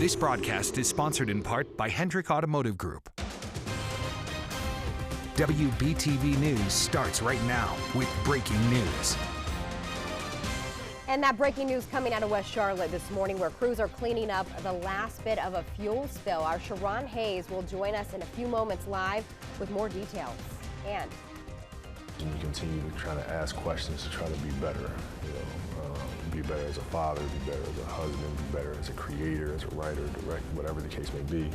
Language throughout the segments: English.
This broadcast is sponsored in part by Hendrick Automotive Group. WBTV News starts right now with breaking news. And that breaking news coming out of West Charlotte this morning, where crews are cleaning up the last bit of a fuel spill. Our Sharon Hayes will join us in a few moments live with more details. And we continue to try to ask questions to try to be better, be better as a father, be better as a husband, be better as a creator, as a writer, director, whatever the case may be.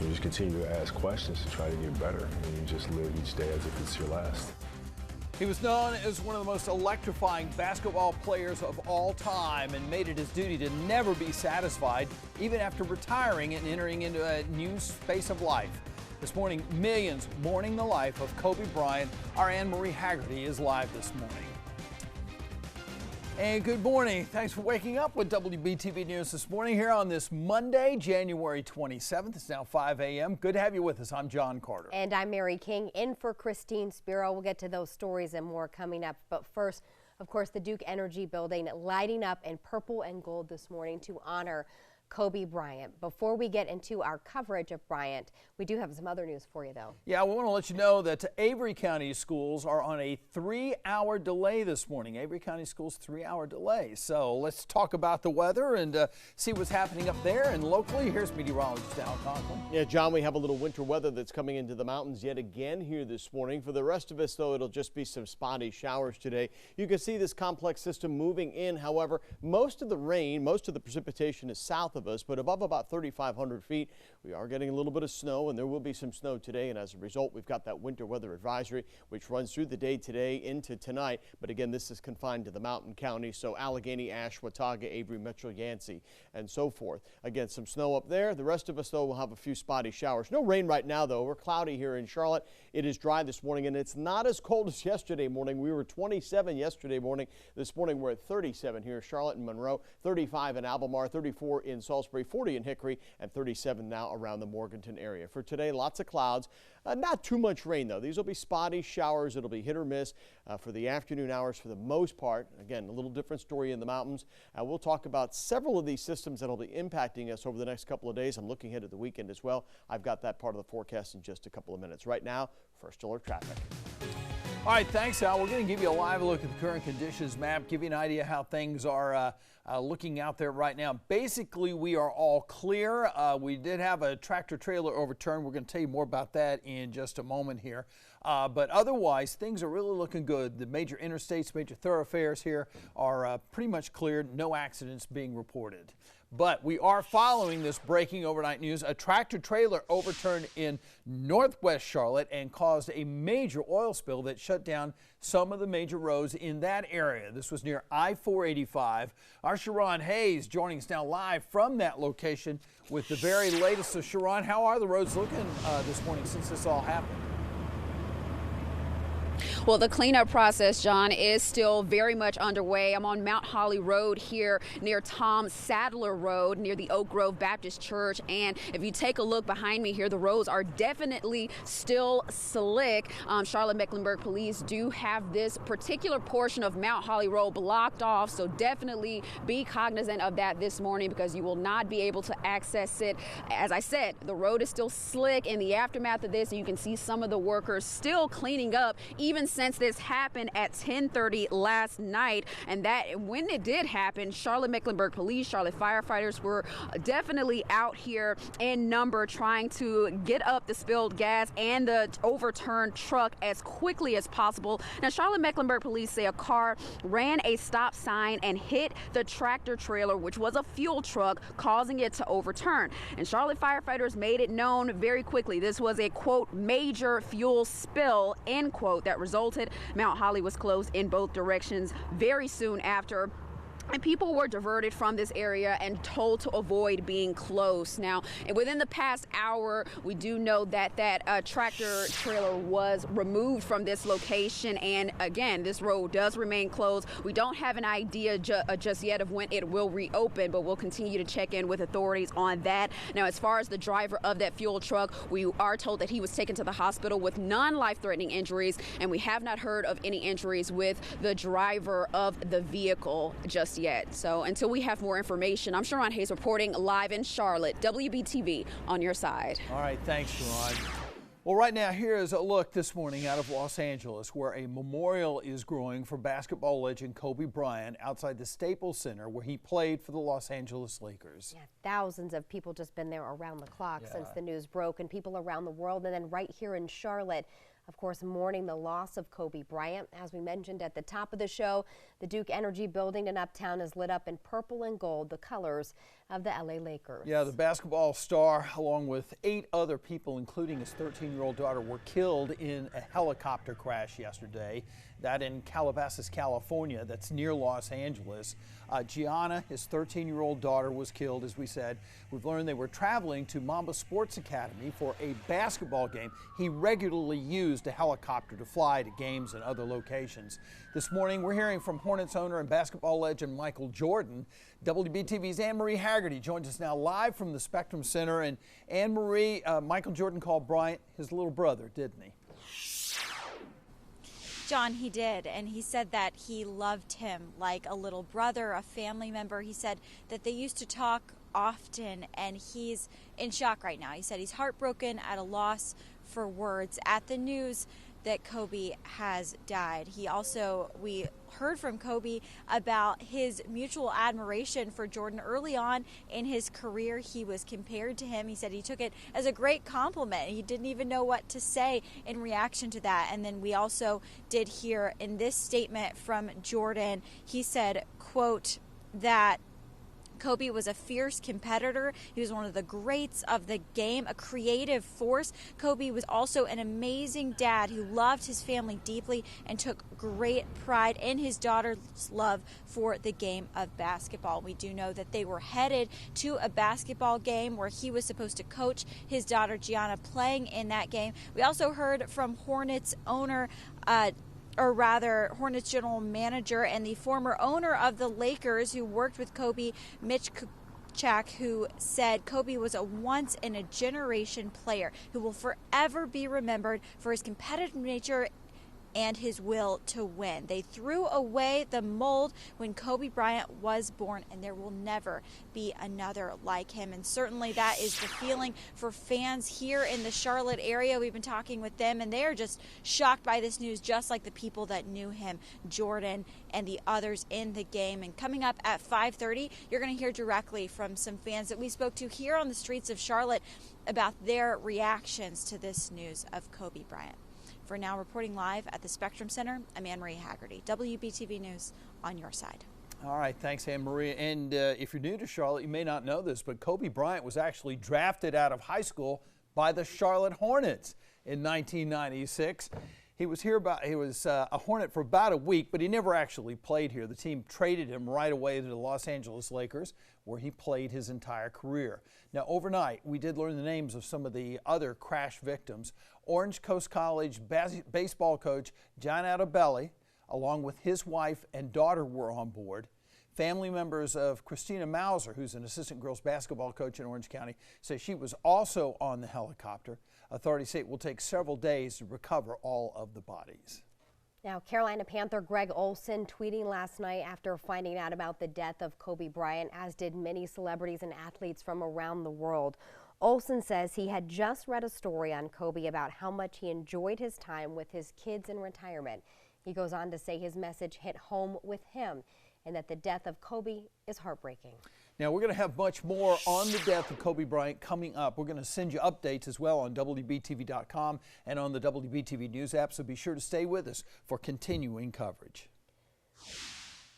You just continue to ask questions to try to get better, and you just live each day as if it's your last. He was known as one of the most electrifying basketball players of all time and made it his duty to never be satisfied, even after retiring and entering into a new space of life. This morning, millions mourning the life of Kobe Bryant. Our Anne-Marie Haggerty is live this morning. And good morning. Thanks for waking up with WBTV News this morning here on this Monday, January 27th. It's now 5 a.m. Good to have you with us. I'm John Carter. And I'm Mary King, in for Christine Spiro. We'll get to those stories and more coming up. But first, of course, the Duke Energy Building lighting up in purple and gold this morning to honor Kobe Bryant. Before we get into our coverage of Bryant, we do have some other news for you, though. Yeah, we want to let you know that Avery County schools are on a 3-hour delay this morning. Avery County schools 3-hour delay. So let's talk about the weather and see what's happening up there. And locally, here's meteorologist Al Conklin. Yeah, John, we have a little winter weather that's coming into the mountains yet again here this morning. For the rest of us, though, it'll just be some spotty showers today. You can see this complex system moving in. However, most of the rain, most of the precipitation is south of us, but above about 3,500 feet, we are getting a little bit of snow, and there will be some snow today. And as a result, we've got that winter weather advisory, which runs through the day today into tonight. But again, this is confined to the mountain counties, so Allegheny, Ashe, Watauga, Avery, Metro, Yancey, and so forth. Again, some snow up there. The rest of us, though, will have a few spotty showers. No rain right now, though. We're cloudy here in Charlotte. It is dry this morning, and it's not as cold as yesterday morning. We were 27 yesterday morning. This morning, we're at 37 here in Charlotte and Monroe, 35 in Albemarle, 34 in Salisbury, 40 in Hickory, and 37 now around the Morganton area. For today, lots of clouds. Not too much rain, though. These will be spotty showers. It'll be hit or miss for the afternoon hours for the most part. Again, a little different story in the mountains. We'll talk about several of these systems that will be impacting us over the next couple of days. I'm looking ahead at the weekend as well. I've got that part of the forecast in just a couple of minutes. Right now, first alert traffic. All right, thanks, Al. We're going to give you a live look at the current conditions map, give you an idea how things are looking out there right now. Basically, we are all clear. We did have a tractor trailer overturned. We're going to tell you more about that in just a moment here. But otherwise, things are really looking good. The major interstates, major thoroughfares here are pretty much cleared. No accidents being reported. But we are following this breaking overnight news. A tractor trailer overturned in northwest Charlotte and caused a major oil spill that shut down some of the major roads in that area. This was near I-485. Our Sharon Hayes joining us now live from that location with the very latest. So Sharon, how are the roads looking this morning since this all happened? Well, the cleanup process, John, is still very much underway. I'm on Mount Holly Road here near Tom Sadler Road near the Oak Grove Baptist Church. And if you take a look behind me here, the roads are definitely still slick. Charlotte-Mecklenburg Police do have this particular portion of Mount Holly Road blocked off. So definitely be cognizant of that this morning because you will not be able to access it. As I said, the road is still slick in the aftermath of this. And you can see some of the workers still cleaning up even since this happened at 10:30 last night. And that when it did happen, Charlotte-Mecklenburg Police, Charlotte firefighters were definitely out here in number trying to get up the spilled gas and the overturned truck as quickly as possible. Now, Charlotte-Mecklenburg Police say a car ran a stop sign and hit the tractor trailer, which was a fuel truck, causing it to overturn. And Charlotte firefighters made it known very quickly this was a, quote, major fuel spill, end quote, that resulted. Mount Holly was closed in both directions very soon after. And people were diverted from this area and told to avoid being close. Now, within the past hour, we do know that that tractor trailer was removed from this location. And again, this road does remain closed. We don't have an idea just yet of when it will reopen, but we'll continue to check in with authorities on that. Now, as far as the driver of that fuel truck, we are told that he was taken to the hospital with non-life-threatening injuries, and we have not heard of any injuries with the driver of the vehicle just yet. So until we have more information, I'm Sharon Hayes reporting live in Charlotte, WBTV on your side. All right, thanks, Sharon. Well, right now, here is a look this morning out of Los Angeles, where a memorial is growing for basketball legend Kobe Bryant outside the Staples Center, where he played for the Los Angeles Lakers. Yeah, thousands of people just been there around the clock since the news broke, and people around the world, and then right here in Charlotte, of course, mourning the loss of Kobe Bryant. As we mentioned at the top of the show, the Duke Energy building in Uptown is lit up in purple and gold, the colors of the LA Lakers. Yeah, the basketball star, along with 8 other people, including his 13-year-old daughter, were killed in a helicopter crash yesterday. That in Calabasas, California, that's near Los Angeles. Gianna, his 13-year-old daughter, was killed, as we said. We've learned they were traveling to Mamba Sports Academy for a basketball game. He regularly used a helicopter to fly to games and other locations. This morning, we're hearing from Hornets owner and basketball legend Michael Jordan. WBTV's Anne-Marie Haggerty joins us now live from the Spectrum Center. And Anne-Marie, Michael Jordan called Bryant his little brother, didn't he? John, he did, and he said that he loved him like a little brother, a family member. He said that they used to talk often, and he's in shock right now. He said he's heartbroken, at a loss for words at the news that Kobe has died. We heard from Kobe about his mutual admiration for Jordan. Early on in his career, he was compared to him. He said he took it as a great compliment. He didn't even know what to say in reaction to that. And then we also did hear in this statement from Jordan, he said, quote, that Kobe was a fierce competitor. He was one of the greats of the game, a creative force. Kobe was also an amazing dad who loved his family deeply and took great pride in his daughter's love for the game of basketball. We do know that they were headed to a basketball game where he was supposed to coach his daughter Gianna, playing in that game. We also heard from Hornets owner, Hornets general manager and the former owner of the Lakers who worked with Kobe, Mitch Kuchak, who said Kobe was a once-in-a-generation player who will forever be remembered for his competitive nature and his will to win. They threw away the mold when Kobe Bryant was born, and there will never be another like him. And certainly that is the feeling for fans here in the Charlotte area. We've been talking with them, and they are just shocked by this news, just like the people that knew him, Jordan and the others in the game. And coming up at 5:30, you're going to hear directly from some fans that we spoke to here on the streets of Charlotte about their reactions to this news of Kobe Bryant. For now, reporting live at the Spectrum Center, I'm Anne-Marie Haggerty, WBTV News on your side. All right, thanks, Anne-Marie. And if you're new to Charlotte, you may not know this, but Kobe Bryant was actually drafted out of high school by the Charlotte Hornets in 1996. He was a Hornet for about a week, but he never actually played here. The team traded him right away to the Los Angeles Lakers, where he played his entire career. Now, overnight, we did learn the names of some of the other crash victims. Orange Coast College baseball coach John Altobelli, along with his wife and daughter, were on board. Family members of Christina Mauser, who's an assistant girls basketball coach in Orange County, say she was also on the helicopter. Authorities say it will take several days to recover all of the bodies. Now, Carolina Panther Greg Olsen tweeting last night after finding out about the death of Kobe Bryant, as did many celebrities and athletes from around the world. Olsen says he had just read a story on Kobe about how much he enjoyed his time with his kids in retirement. He goes on to say his message hit home with him and that the death of Kobe is heartbreaking. Now, we're going to have much more on the death of Kobe Bryant coming up. We're going to send you updates as well on WBTV.com and on the WBTV News app, so be sure to stay with us for continuing coverage.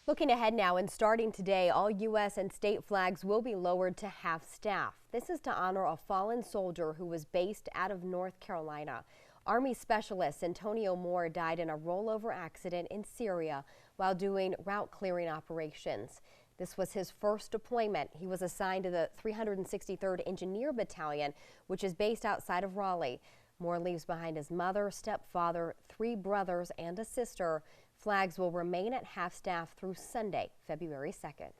Looking ahead now, and starting today, all U.S. and state flags will be lowered to half-staff. This is to honor a fallen soldier who was based out of North Carolina. Army Specialist Antonio Moore died in a rollover accident in Syria while doing route clearing operations. This was his first deployment. He was assigned to the 363rd Engineer Battalion, which is based outside of Raleigh. Moore leaves behind his mother, stepfather, 3 brothers, and a sister. Flags will remain at half-staff through Sunday, February 2nd.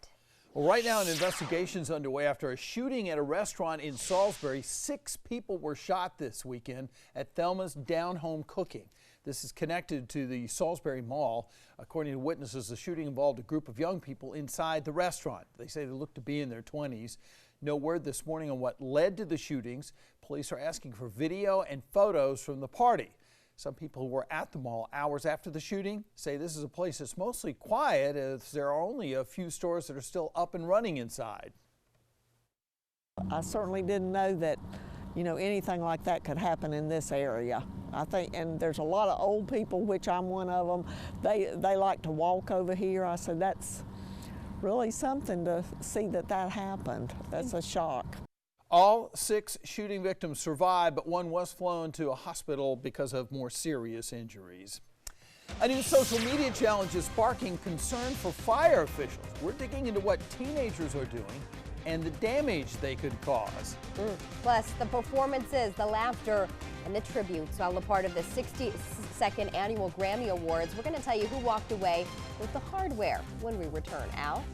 Well, right now, an investigation is underway after a shooting at a restaurant in Salisbury. 6 people were shot this weekend at Thelma's Down Home Cooking. This is connected to the Salisbury Mall. According to witnesses, the shooting involved a group of young people inside the restaurant. They say they looked to be in their 20s. No word this morning on what led to the shootings. Police are asking for video and photos from the party. Some people who were at the mall hours after the shooting say this is a place that's mostly quiet, as there are only a few stores that are still up and running inside. I certainly didn't know that, anything like that could happen in this area. I think, and there's a lot of old people, which I'm one of them. They like to walk over here. I said, that's really something to see that happened. That's a shock. All 6 shooting victims survived, but one was flown to a hospital because of more serious injuries. A new social media challenge is sparking concern for fire officials. We're digging into what teenagers are doing and the damage they could cause. Plus, the performances, the laughter, and the tributes, all a part of the 62nd Annual Grammy Awards. We're going to tell you who walked away with the hardware when we return. Al?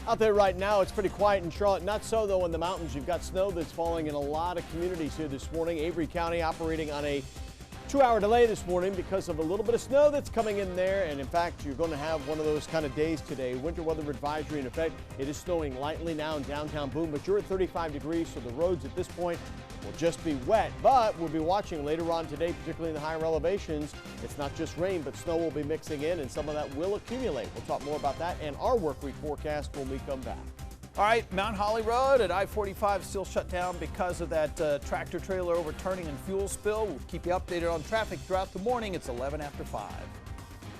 Out there right now, it's pretty quiet in Charlotte. Not so, though, in the mountains. You've got snow that's falling in a lot of communities here this morning. Avery County operating on a 2-hour delay this morning because of a little bit of snow that's coming in there. And in fact, you're going to have one of those kind of days today. Winter weather advisory in effect. It is snowing lightly now in downtown Boone, but you're at 35 degrees, so the roads at this point will just be wet. But we'll be watching later on today, particularly in the higher elevations. It's not just rain, but snow will be mixing in, and some of that will accumulate. We'll talk more about that and our work week forecast when we come back. All right, Mount Holly Road at I-45 still shut down because of that tractor trailer overturning and fuel spill. We'll keep you updated on traffic throughout the morning. It's 11 after 5.